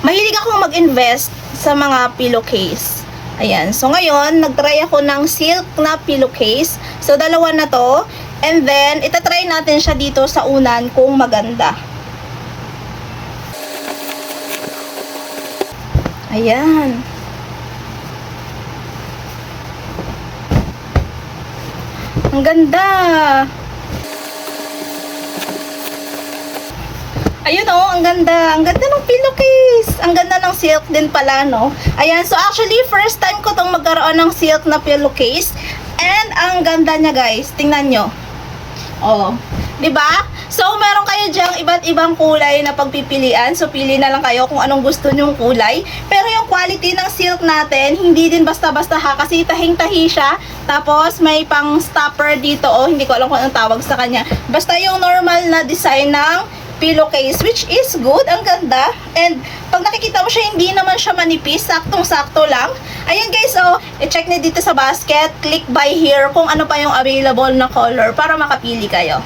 Mahilig akong mag-invest sa mga pillowcase. Ayan. So, ngayon, nagtry ako ng silk na pillowcase. So, dalawa na to. And then, itatry natin siya dito sa unan kung maganda. Ayan. Ang ganda. Ayun oh, ang ganda. Ang ganda ng pillowcase. Ang ganda ng silk din pala, no? Ayan, so actually, first time ko tong magkaroon ng silk na pillowcase. And ang ganda niya, guys. Tingnan nyo. Oh, 'di ba? So, meron kayo diyang iba't ibang kulay na pagpipilian. So, pili na lang kayo kung anong gusto nyong kulay. Pero yung quality ng silk natin, hindi din basta-basta ha. Kasi tahing-tahi siya. Tapos, may pang stopper dito. Oh, hindi ko alam kung anong tawag sa kanya. Basta yung normal na design ng pillowcase, which is good. Ang ganda. And, pag nakikita mo siya, hindi naman siya manipis. Saktong-sakto lang. Ayan guys, oh, i-check na dito sa basket. Click buy here kung ano pa yung available na color para makapili kayo.